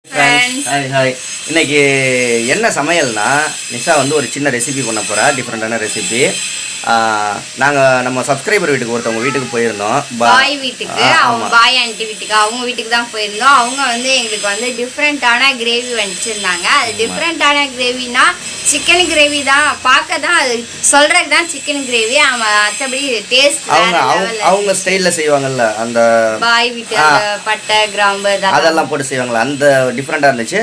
hi இன்னைக்கு என்ன சமையல்னா நிஷா வந்து ஒரு சின்ன ரெசிபி பண்ண போகிறா டிஃப்ரெண்டான ரெசிபி நாங்கள் நம்ம சப்ஸ்கிரைபர் வீட்டுக்கு ஒருத்தவங்க வீட்டுக்கு போயிருந்தோம் பாய் வீட்டுக்கு அவங்க பாய் ஆண்டி வீட்டுக்கு அவங்க வீட்டுக்கு தான் போயிருந்தோம் அவங்க வந்து எங்களுக்கு வந்து டிஃப்ரெண்ட்டான கிரேவி வச்சுருந்தாங்க அது டிஃப்ரெண்ட்டான கிரேவினா சிக்கன் கிரேவி தான் பார்க்க தான் அது சொல்கிறதுக்கு தான் சிக்கன் கிரேவி மற்றபடி டேஸ்ட் அவங்க ஸ்டைலில் செய்வாங்கல்ல அந்த பாய் வீட்டு பட்டை கிராம்பு அதெல்லாம் போட்டு செய்வாங்கல்ல அந்த டிஃப்ரெண்ட்டாக இருந்துச்சு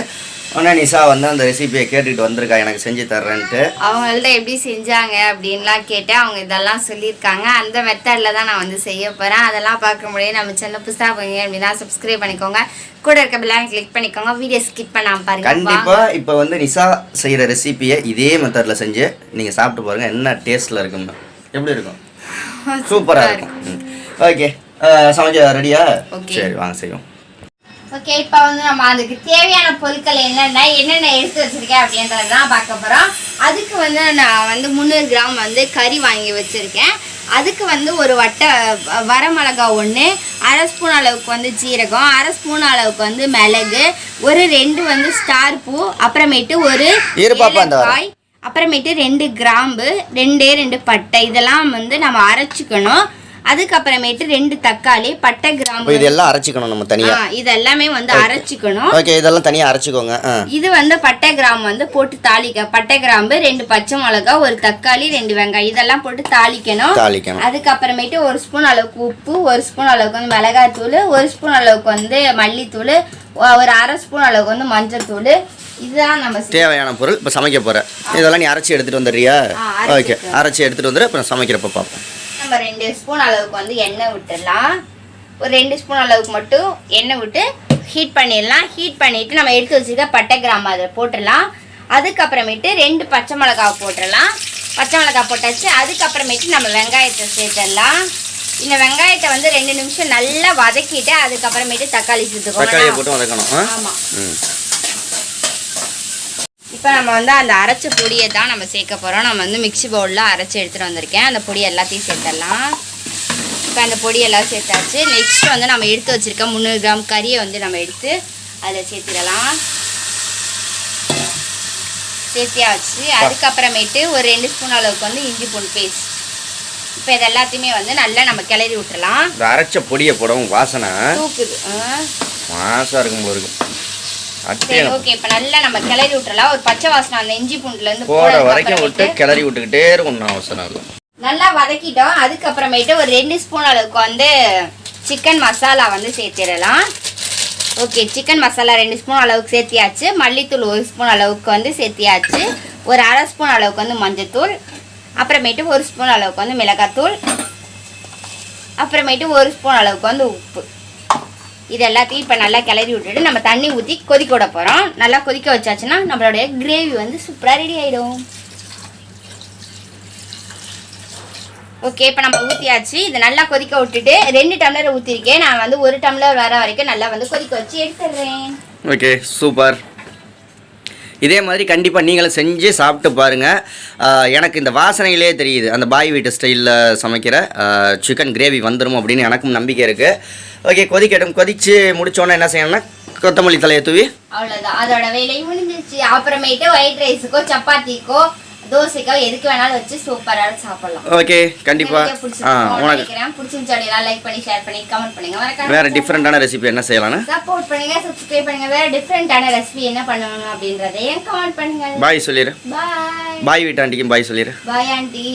ஆனால் நிஷா வந்து அந்த ரெசிபியை கேட்டுக்கிட்டு வந்திருக்கா எனக்கு செஞ்சு தர்றேன்ட்டு அவங்கள்ட்ட எப்படி செஞ்சாங்க அப்படின்லாம் கேட்டேன் அவங்க இதெல்லாம் சொல்லியிருக்காங்க அந்த மெத்தடில் தான் நான் வந்து செய்ய போகிறேன் அதெல்லாம் பார்க்க முடியும் நம்ம சேனல் புதுசாக போங்க அப்படின்னா சப்ஸ்கிரைப் பண்ணிக்கோங்க கூட இருக்க பெல்லைக்கான கிளிக் பண்ணிக்கோங்க வீடியோ ஸ்கிப் பண்ணாமல் பாருங்க கண்டிப்பாக இப்போ வந்து நிஷா செய்கிற ரெசிபியை இதே மெத்தடில் செஞ்சு நீங்கள் சாப்பிட்டு பாருங்கள் என்ன டேஸ்ட்டில் இருக்குன்னு எப்படி இருக்கும் சூப்பராக இருக்கும் ஓகே சமைச்ச ரெடியா சரி வாங்க செய்வோம் ஓகே இப்போ வந்து நம்ம அதுக்கு தேவையான பொருட்கள் என்னென்ன எடுத்து வச்சுருக்கேன் அப்படின்றதான் பார்க்க போகிறோம் அதுக்கு வந்து நான் வந்து 300 கிராம் வந்து கறி வாங்கி வச்சுருக்கேன் அதுக்கு வந்து ஒரு வரமிளகா 1 1/2 ஸ்பூன் அளவுக்கு வந்து ஜீரகம் 1/2 ஸ்பூன் அளவுக்கு வந்து மிளகு ஒரு 2 வந்து ஸ்டார் பூ அப்புறமேட்டு ஒரு ஏலக்காய் அப்புறமேட்டு 2 கிராம்பு 2 பட்டை இதெல்லாம் வந்து நம்ம அரைச்சிக்கணும் அதுக்கப்புறமேட்டு 2 தக்காளி பட்டை கிராம்பு இதெல்லாம் அரைச்சிக்கணும் நம்ம தனியா இதெல்லாமே வந்து அரைச்சிக்கணும் ஓகே இதெல்லாம் தனியா அரைச்சிக்கோங்க இது வந்து பட்டை கிராம்பு வந்து போட்டு தாளிக்க பட்டை கிராம்பு 2 பச்சை மிளகாய் ஒரு தக்காளி 2 வெங்காயம் இதெல்லாம் போட்டு தாளிக்கணும் அதுக்கப்புறமேட்டு 1 ஸ்பூன் அளவுக்கு உப்பு 1 ஸ்பூன் அளவுக்கு வந்து மிளகாய் தூள் 1 ஸ்பூன் அளவுக்கு வந்து மல்லித்தூள் ஒரு 1/2 ஸ்பூன் அளவுக்கு வந்து மஞ்சள் தூள் இதுதான் நம்ம தேவையான பொருள் இப்போ சமைக்க போறேன் இதெல்லாம் நீ அரைச்சி எடுத்துட்டு வந்துடுறியா ஓகே அரைச்சி எடுத்துட்டு வந்துரு அப்புறம் சமைக்கிறப்ப பார்ப்போம் நம்ம 2 ஸ்பூன் அளவுக்கு வந்து எண்ணெய் விட்டுடலாம் ஒரு 2 ஸ்பூன் அளவுக்கு மட்டும் எண்ணெய் விட்டு ஹீட் பண்ணிடலாம் ஹீட் பண்ணிவிட்டு நம்ம எடுத்து வச்சுருக்க பட்டை கிராம்பு அதை போட்டுடலாம் அதுக்கப்புறமேட்டு 2 பச்சை மிளகாய் போட்டுடலாம் பச்சை மிளகாய் போட்டாச்சு அதுக்கப்புறமேட்டு நம்ம வெங்காயத்தை சேர்த்துடலாம் இந்த வெங்காயத்தை வந்து 2 நிமிஷம் நல்லா வதக்கிட்டு அதுக்கப்புறமேட்டு தக்காளி சேர்த்துக்கணும் ஆமாம் இப்போ நம்ம வந்து அந்த அரைச்ச பொடியை தான் நம்ம சேர்க்க போகிறோம் நம்ம வந்து மிக்ஸி பவுலில் அரைச்சி எடுத்துகிட்டு வந்திருக்கேன் அந்த பொடி எல்லாத்தையும் சேர்த்துடலாம் இப்போ அந்த பொடியெல்லாம் சேர்த்தாச்சு நெக்ஸ்ட் வந்து நம்ம எடுத்து வச்சுருக்க 300 கிராம் கறியை வந்து நம்ம எடுத்து அதில் சேர்த்துடலாம் சேர்த்தியாச்சு அதுக்கப்புறமேட்டு ஒரு 2 ஸ்பூன் அளவுக்கு வந்து இஞ்சி பூண்டு பேஸ்ட் இப்போ இது எல்லாத்தையுமே வந்து நல்லா நம்ம கிளறி விட்டுறலாம் அரைச்ச பொடியை போடவும் வாசனை தூக்குது வாசம் இருக்கும் போது ஓகே இப்போ நல்லா நம்ம கிளறி விட்டுறலாம் ஒரு பச்சை வாசனை அந்த இஞ்சி பூண்டுல இருந்து போற வரைக்கும் விட்டு கிளறி விட்டுக்கிட்டே இருக்கணும் அவசரம் இல்லை நல்லா வதக்கிட்டோம் அதுக்கப்புறமேட்டு ஒரு 2 ஸ்பூன் அளவுக்கு வந்து சிக்கன் மசாலா வந்து சேர்த்திடலாம் ஓகே சிக்கன் மசாலா 2 ஸ்பூன் அளவுக்கு சேர்த்தியாச்சு மல்லித்தூள் 1 ஸ்பூன் அளவுக்கு வந்து சேர்த்தியாச்சு ஒரு 1/2 ஸ்பூன் அளவுக்கு வந்து மஞ்சத்தூள் அப்புறமேட்டு 1 ஸ்பூன் அளவுக்கு வந்து மிளகாத்தூள் அப்புறமேட்டு 1 ஸ்பூன் அளவுக்கு வந்து உப்பு இது எல்லாத்தையும் இப்போ நல்லா கிளறி விட்டுட்டு நம்ம தண்ணி ஊற்றி கொதிக்க விட போகிறோம் நல்லா கொதிக்க வச்சாச்சுன்னா நம்மளுடைய கிரேவி வந்து சூப்பராக ரெடி ஆகிடும் ஓகே இப்போ நம்ம ஊற்றியாச்சு இது நல்லா கொதிக்க விட்டுட்டு 2 டம்ளர் ஊற்றிருக்கேன் நான் வந்து 1 டம்ளர் வர வரைக்கும் நல்லா வந்து கொதிக்க வச்சு எடுத்துடுறேன் ஓகே சூப்பர் இதே மாதிரி கண்டிப்பாக நீங்களும் செஞ்சு சாப்பிட்டு பாருங்கள் எனக்கு இந்த வாசனையிலே தெரியுது அந்த பாய் வீட்டு ஸ்டைலில் சமைக்கிற சிக்கன் கிரேவி வந்துடும் அப்படின்னு எனக்கும் நம்பிக்கை இருக்குது ஓகே கொதிக்கட்டும் கொதிச்சு முடிச்சோன்னே என்ன செய்யணும்னா கொத்தமல்லி தலையை தூவி அவ்வளோதான் அதோட வேலையும் முடிஞ்சிச்சு அப்புறமேட்டு ஒயிட் ரைஸுக்கோ சப்பாத்திக்கோ தோசைக்கோ எதுக்கு வேணாலும் வச்சு சூப்பராக சாப்பிடலாம் ஓகே கண்டிப்பாக பிடிச்சிருந்துச்சா லைக் பண்ணி ஷேர் பண்ணி கமெண்ட் பண்ணுங்க வேற டிஃப்ரெண்டான ரெசிபி என்ன செய்யலாம்னு சப்போர்ட் பண்ணுங்க சப்ஸ்கிரைப் பண்ணுங்க வேற டிஃப்ரெண்டான ரெசிபி என்ன பண்ணணும் அப்படின்றதையும் கமெண்ட் பண்ணுங்க பாய் சொல்லிடு பாய் பாய் வீட்டு ஆண்டிக்கும் பாய் சொல்லிடு பாய் ஆண்டி